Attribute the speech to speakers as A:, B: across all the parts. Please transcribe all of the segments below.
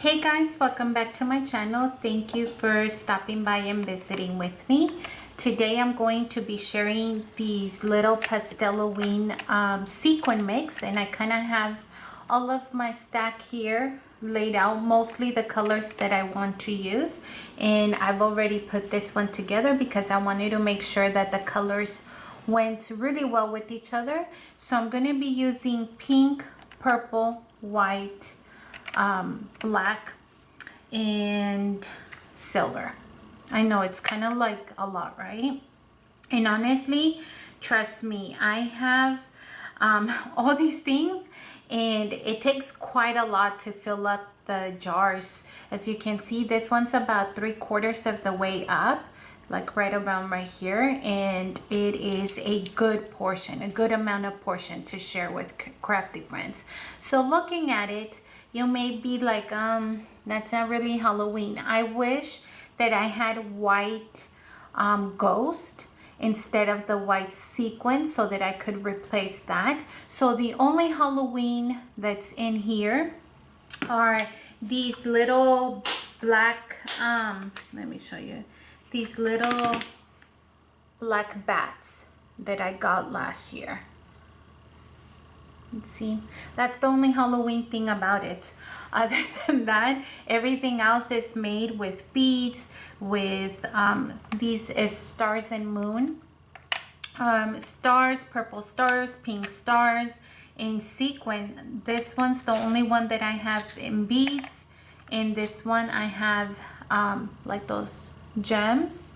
A: Hey guys, welcome back to my channel. Thank you for stopping by and visiting with me. Today I'm going to be sharing these little Pastelloween sequin mix, and I kind of have all of my stack here laid out, mostly the colors that I want to use, and I've already put this one together because I wanted to make sure that the colors went really well with each other. So I'm going to be using pink, purple, white, black, and silver. I know it's kind of like a lot, right? And honestly, trust me, I have all these things, and it takes quite a lot to fill up the jars. As you can see, this one's about 3/4 of the way up, like right around right here, and it is a good portion, a good amount of portion to share with crafty friends. So looking at it, you may be like, that's not really Halloween. I wish that I had white ghost instead of the white sequin so that I could replace that. So the only Halloween that's in here are these little black, let me show you, these little black bats that I got last year. Let's see, that's the only Halloween thing about it. Other than that, everything else is made with beads, with these is stars and moon, stars, purple stars, pink stars in sequin. This one's the only one that I have in beads. In this one I have like those gems,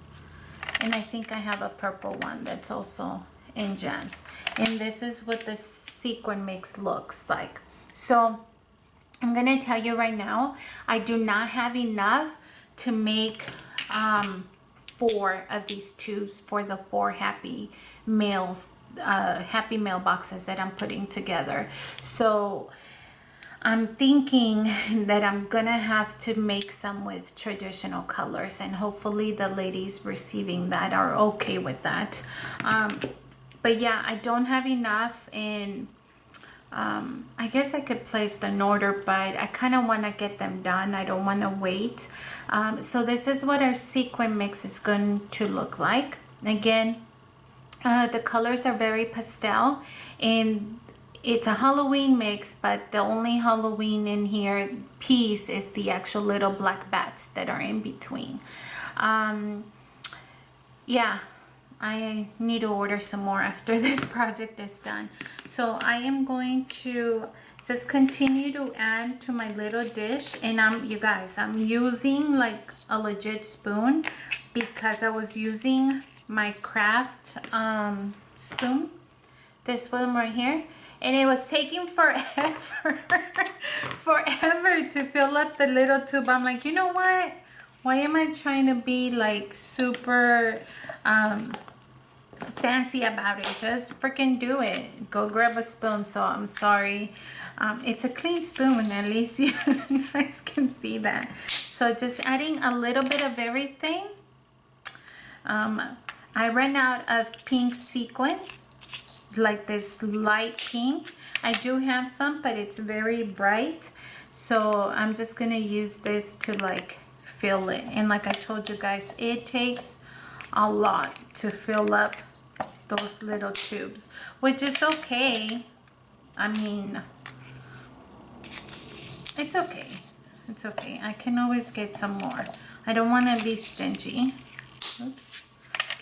A: and I think I have a purple one that's also in gems, and this is what the sequin mix looks like. So I'm gonna tell you right now, I do not have enough to make 4 of these tubes for the 4 happy mails, happy mail boxes that I'm putting together. So I'm thinking that I'm gonna have to make some with traditional colors, and hopefully the ladies receiving that are okay with that. But yeah, I don't have enough, and I guess I could place an order, but I kind of want to get them done. I don't want to wait. So this is what our sequin mix is going to look like. Again, the colors are very pastel, and it's a Halloween mix, but the only Halloween in here piece is the actual little black bats that are in between. Yeah, I need to order some more after this project is done. So I am going to just continue to add to my little dish, and you guys, I'm using like a legit spoon because I was using my Kraft spoon, this one right here, and it was taking forever forever to fill up the little tube. I'm like, you know what, why am I trying to be like super fancy about it? Just freaking do it. Go grab a spoon. So I'm sorry, it's a clean spoon, at least you guys can see that. So just adding a little bit of everything. I ran out of pink sequin, like this light pink. I do have some, but it's very bright, so I'm just gonna use this to like fill it. And like I told you guys, it takes a lot to fill up those little tubes, which is okay. I mean, it's okay. It's okay. I can always get some more. I don't want to be stingy. Oops.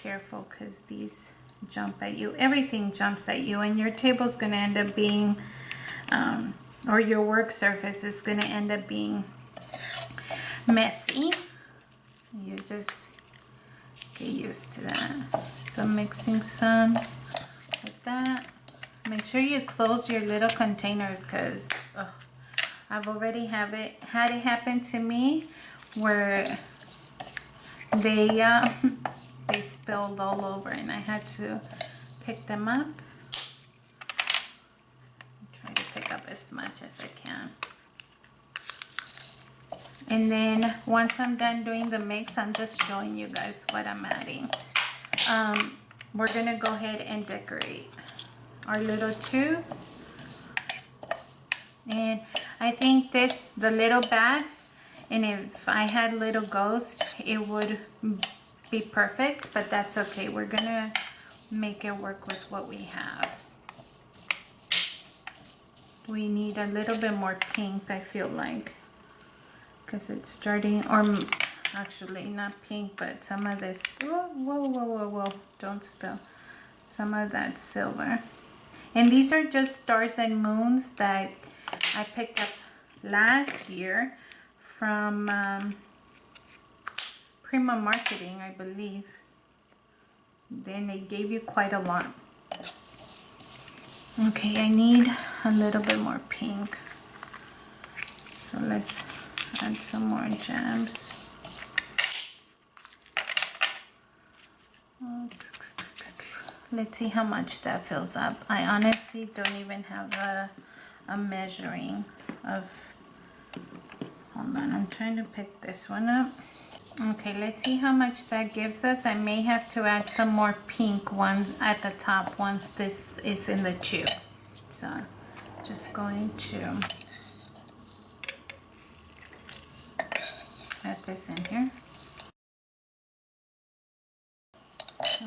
A: Careful, because these jump at you. Everything jumps at you, and your table's going to end up being, or your work surface is going to end up being messy. You just get used to that. So mixing some with that. Make sure you close your little containers, because I've already had it happen to me where they spilled all over, and I had to pick them up. Try to pick up as much as I can. And then once I'm done doing the mix, I'm just showing you guys what I'm adding. We're gonna go ahead and decorate our little tubes. And I think the little bats, And if I had little ghost, it would be perfect, but that's okay. We're gonna make it work with what we have. We need a little bit more pink, I feel like, because it's starting, or actually not pink, but some of this, whoa, don't spill. Some of that silver. And these are just stars and moons that I picked up last year from Prima Marketing, I believe. Then they gave you quite a lot. Okay, I need a little bit more pink. So let's add some more gems. Let's see how much that fills up. I honestly don't even have a measuring of, hold on, I'm trying to pick this one up. Okay, let's see how much that gives us. I may have to add some more pink ones at the top once this is in the tube. So just going to add this in here.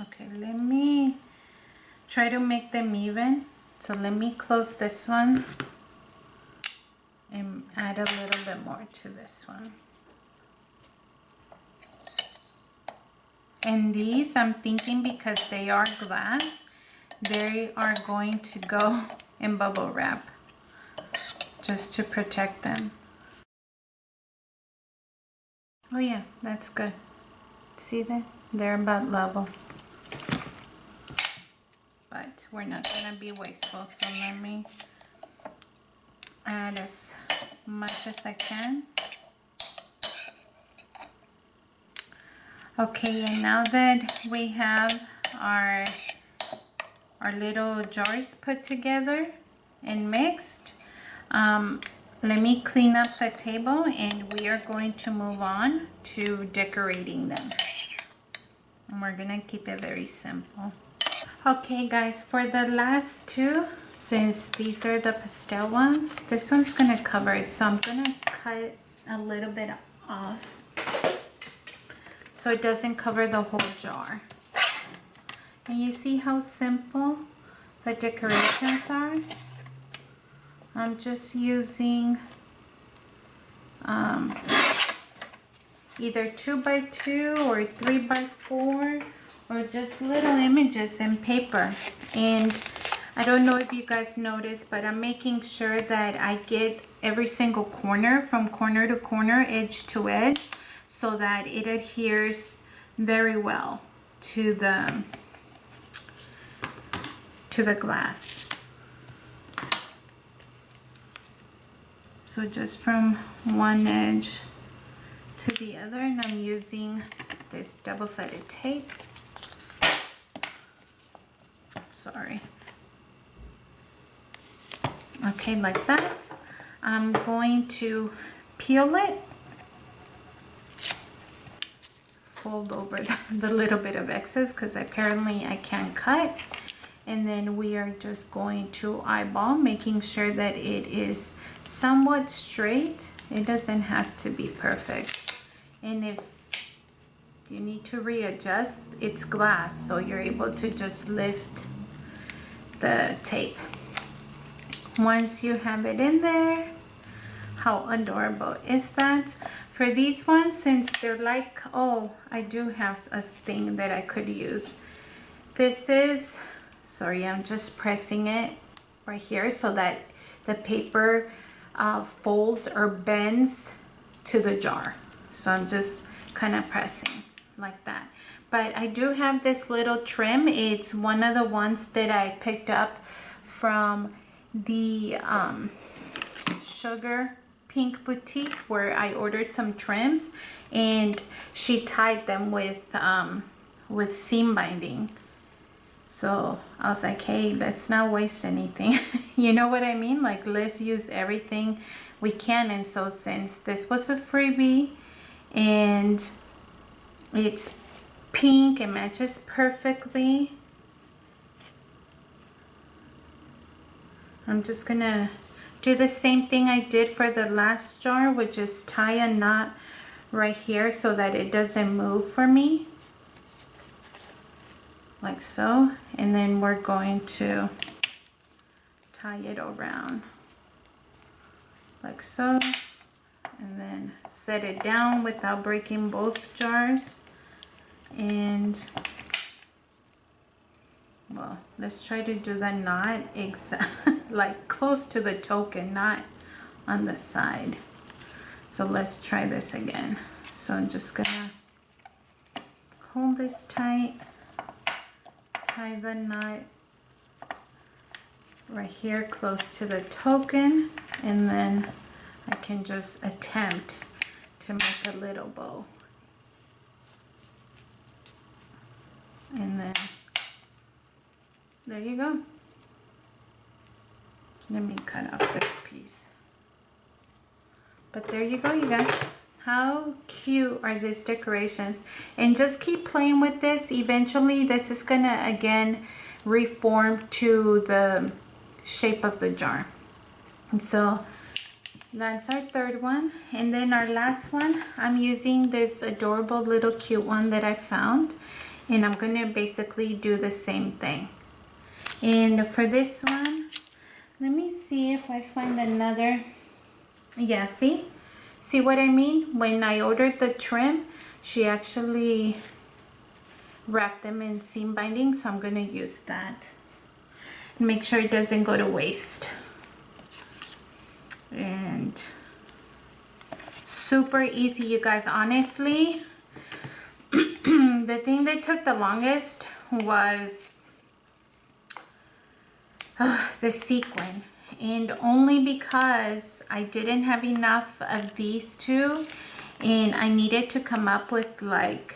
A: Okay, let me try to make them even. So let me close this one and add a little bit more to this one. And these, I'm thinking because they are glass, they are going to go in bubble wrap just to protect them. Oh yeah, that's good. See that? They're about level. But we're not gonna be wasteful, so let me add as much as I can. Okay, and now that we have our little jars put together and mixed, let me clean up the table and we are going to move on to decorating them. And we're gonna keep it very simple. Okay guys, for the last two, since these are the pastel ones, this one's gonna cover it, so I'm gonna cut a little bit off so it doesn't cover the whole jar. And you see how simple the decorations are? I'm just using either 2x2 or 3x4 or just little images in paper. And I don't know if you guys noticed, but I'm making sure that I get every single corner from corner to corner, edge to edge, so that it adheres very well to the glass. So just from one edge to the other, and I'm using this double-sided tape. Sorry. Okay, like that. I'm going to peel it, fold over the little bit of excess because apparently I can't cut, and then we are just going to eyeball, making sure that it is somewhat straight. It doesn't have to be perfect, and if you need to readjust, it's glass, so you're able to just lift the tape. Once you have it in there, how adorable is that? For these ones, since they're like, oh, I do have a thing that I could use. This is, sorry, I'm just pressing it right here so that the paper folds or bends to the jar. So I'm just kind of pressing like that. But I do have this little trim. It's one of the ones that I picked up from the Sugar Pink Boutique, where I ordered some trims, and she tied them with seam binding. So I was like, hey, let's not waste anything. You know what I mean? Like, let's use everything we can. And so since this was a freebie and it's pink, it matches perfectly, I'm just gonna do the same thing I did for the last jar, which is tie a knot right here so that it doesn't move for me, like so. And then we're going to tie it around like so, and then set it down without breaking both jars. And well, let's try to do the knot like close to the token, not on the side. So let's try this again. So I'm just gonna hold this tight, tie the knot right here close to the token, and then I can just attempt to make a little bow. And then there you go. Let me cut off this piece. But there you go, you guys. How cute are these decorations? And just keep playing with this. Eventually this is gonna again reform to the shape of the jar. And so that's our third one. And then our last one, I'm using this adorable little cute one that I found, and I'm gonna basically do the same thing. And for this one, let me see if I find another. Yeah, see what I mean? When I ordered the trim, she actually wrapped them in seam binding, so I'm gonna use that. Make sure it doesn't go to waste. And super easy, you guys. Honestly, the thing that took the longest was the sequin, and only because I didn't have enough of these two, and I needed to come up with like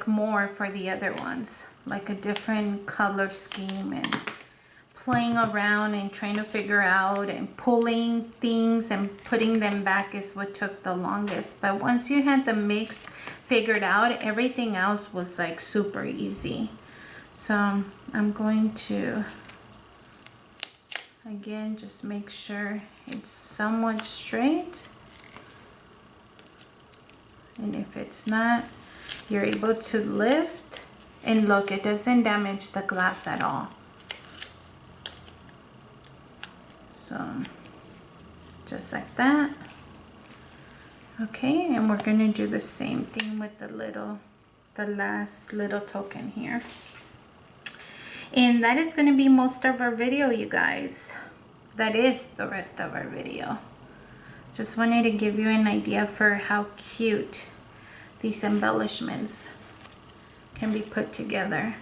A: more for the other ones, like a different color scheme, and playing around and trying to figure out and pulling things and putting them back is what took the longest. But once you had the mix figured out, everything else was like super easy. So I'm going to again just make sure it's somewhat straight, and if it's not, you're able to lift, and look, it doesn't damage the glass at all. So just like that. Okay, and we're gonna do the same thing with the last little token here. And that is gonna be most of our video, you guys. That is the rest of our video. Just wanted to give you an idea for how cute these embellishments can be put together.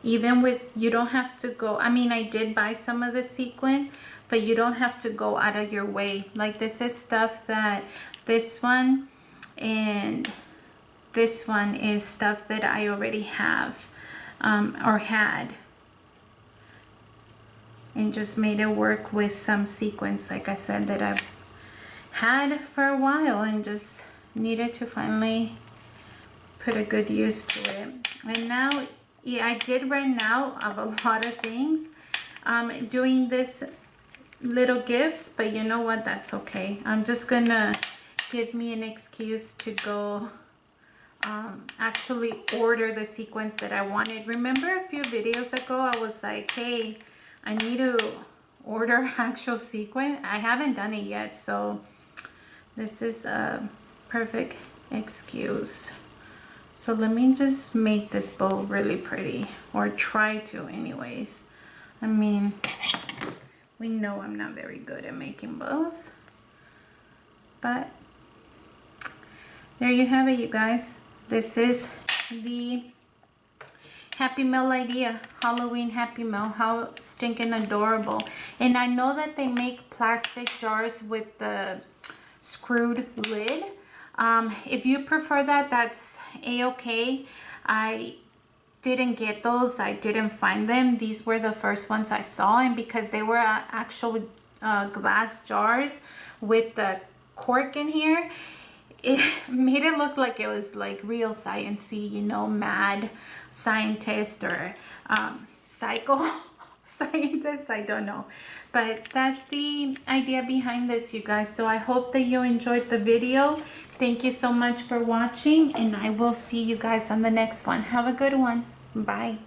A: Even with, you don't have to go, I mean, I did buy some of the sequin, but you don't have to go out of your way. Like, this is stuff that, this one and this one is stuff that I already have or had, and just made it work with some sequins, like I said, that I've had for a while and just needed to finally put a good use to it. And now, yeah, I did run out of a lot of things doing this little gifts, but you know what, that's okay. I'm just gonna give me an excuse to go actually order the sequins that I wanted. Remember a few videos ago I was like, hey, I need to order actual sequin. I haven't done it yet, so this is a perfect excuse. So let me just make this bow really pretty, or try to anyways. I mean, we know I'm not very good at making bows, but there you have it, you guys. This is the Happy Meal idea, Halloween Happy Meal. How stinking adorable. And I know that they make plastic jars with the screwed lid. If you prefer that, that's a-okay. I didn't get those. I didn't find them. These were the first ones I saw, and because they were actual glass jars with the cork in here, it made it look like it was like real sciencey, you know, mad scientist or psycho scientist, I don't know. But that's the idea behind this, you guys. So I hope that you enjoyed the video. Thank you so much for watching, and I will see you guys on the next one. Have a good one. Bye.